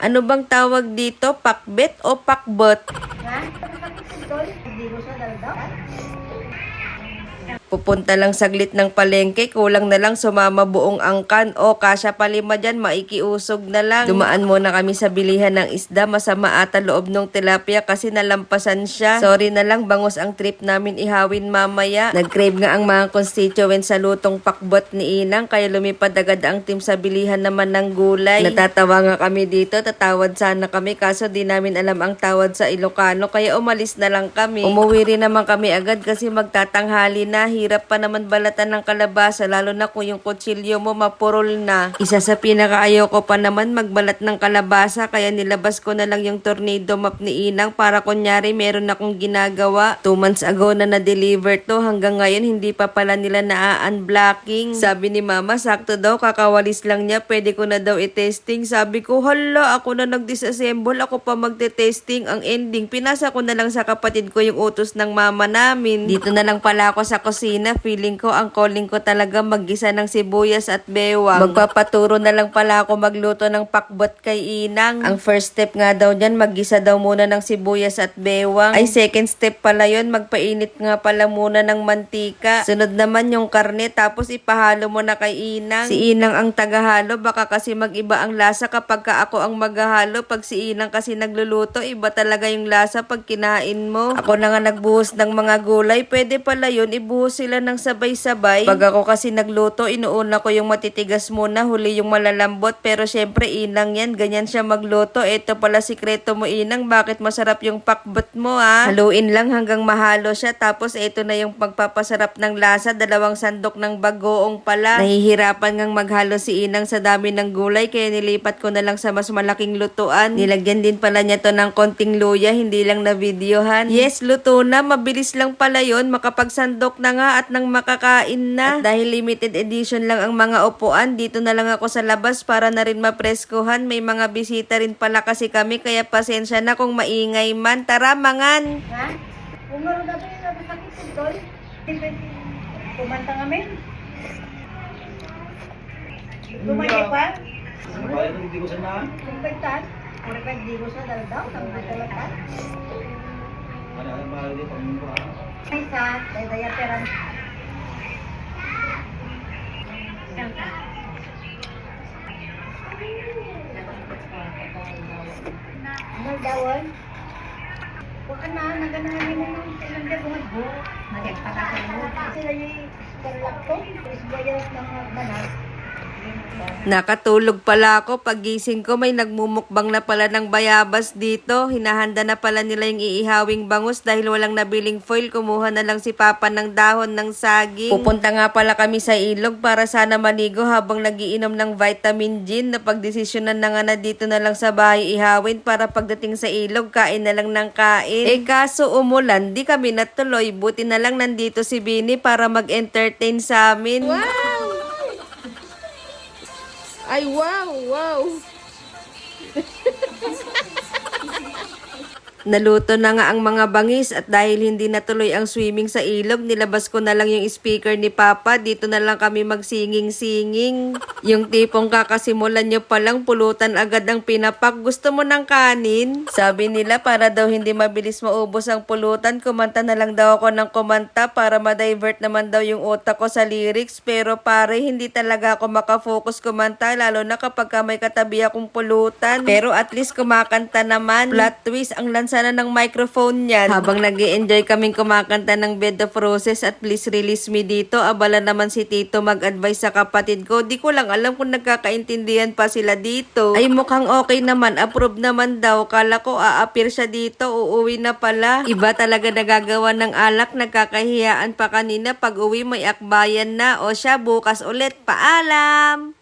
Ano bang tawag dito? Pakbet o pakbot? Ha? Hindi ko siya daldaw. Pupunta lang saglit ng palengke, kulang na lang sumama buong angkan o kasya palima dyan, maikiusog na lang. Dumaan muna kami sa bilihan ng isda, masama ata loob nung tilapia kasi nalampasan siya. Sorry na lang, bangus ang trip namin ihawin mamaya. Nag-crave nga ang mga constituents sa lutong pakbot ni Inang, kaya lumipad agad ang team sa bilihan naman ng gulay. Natatawa nga kami dito, tatawad sana kami kaso di namin alam ang tawad sa Ilocano, kaya umalis na lang kami. Umuwi rin naman kami agad kasi magtatanghali na. Hirap pa naman balatan ng kalabasa, lalo na kung yung kutsilyo mo mapurol na. Isa sa pinakaayaw ko pa naman magbalat ng kalabasa, kaya nilabas ko na lang yung tornado map ni Inang para kunyari meron akong ginagawa. 2 months ago na na-deliver to, hanggang ngayon hindi pa pala nila na-unblocking. Sabi ni Mama, sakto daw, kakawalis lang niya, pwede ko na daw i-testing. Sabi ko, hala, ako na nag-disassemble, ako pa magte-testing. Ang ending, pinasa ko na lang sa kapatid ko yung utos ng mama namin. Dito na lang pala ako sa kusina. Feeling ko ang calling ko talaga maggisa ng sibuyas at bewang. Magpapaturo na lang pala ako magluto ng pakbot kay Inang. Ang first step nga daw dyan, maggisa daw muna ng sibuyas at bewang. Ay, second step pala yun, magpainit nga pala muna ng mantika. Sunod naman yung karne, tapos ipahalo mo na kay Inang. Si Inang ang tagahalo, baka kasi mag-iba ang lasa kapag ka ako ang maghahalo. Pag si Inang kasi nagluluto, iba talaga yung lasa pag kinain mo. Ako na nga nagbuhos ng mga gulay, pwede pala yun, ibuhos sila ng sabay-sabay. Pag ako kasi nagluto, inuuna ko yung matitigas muna, huli yung malalambot. Pero syempre, Inang yan, ganyan siya magluto. Ito pala sikreto mo, Inang, bakit masarap yung pakbot mo, ha? Haluin lang hanggang mahalo siya, tapos ito na yung pagpapasarap ng lasa, 2 sandok ng bagoong pala. Nahihirapan ngang maghalo si Inang sa dami ng gulay, kaya nilipat ko na lang sa mas malaking lutuan. Nilagyan din pala niya to ng konting luya, hindi lang na videohan. Yes, luto na, mabilis lang pala yun, makapagsandok na nga at nang makakain na. At dahil limited edition lang ang mga upuan, dito na lang ako sa labas para na rin mapreskuhan. May mga bisita rin pala kasi kami, kaya pasensya na kung maingay man. Tara, mangan! Ha? Kung meron na ito yung sakit ito, kumanta kami. Tumaya pa? Hindi ko sana. Kumpagtan? Kumpag di ko siya daldaw, sampai talatan. Ada mahal dia pangminggu. Isa, daya peran. Nagdawan. Huwag ka na, naganahan mo ng ilang gagawin mo. Nagpatakan mo. Sila yung laptop, is bayas ng banat. Nakatulog pala ako. Pagising ko, may nagmumukbang na pala ng bayabas dito. Hinahanda na pala nila yung iihawing bangus dahil walang nabiling foil. Kumuha na lang si Papa ng dahon ng saging. Pupunta nga pala kami sa ilog para sana maligo habang nagiinom ng vitamin gin. Napagdesisyonan na nga na dito na lang sa bahay ihawin para pagdating sa ilog, kain na lang ng kain. Eh kaso umulan, di kami natuloy. Buti na lang nandito si Bini para mag-entertain sa amin. Wow! Ay, wow, wow. Naluto na nga ang mga bangis at dahil hindi natuloy ang swimming sa ilog, nilabas ko na lang yung speaker ni Papa. Dito na lang kami magsinging-singing. Yung tipong kakasimulan nyo palang pulutan agad ang pinapak. Gusto mo ng kanin? Sabi nila para daw hindi mabilis maubos ang pulutan, kumanta na lang daw ako ng kumanta para ma-divert naman daw yung utak ko sa lyrics. Pero pare, hindi talaga ako makafocus kumanta, lalo na kapag may katabi akong pulutan. Pero at least kumakanta naman. Plot twist, ang sana ng microphone niyan. Habang nag-i-enjoy kaming kumakanta ng Bed of Roses at Please Release Me dito, abala naman si Tito mag-advise sa kapatid ko. Di ko lang alam kung nagkakaintindihan pa sila dito. Ay mukhang okay naman, approve naman daw. Kala ko a-appear siya dito, uuwi na pala. Iba talaga nagagawa ng alak, nagkakahiyaan pa kanina. Pag uwi may akbayan na. O siya, bukas ulit. Paalam!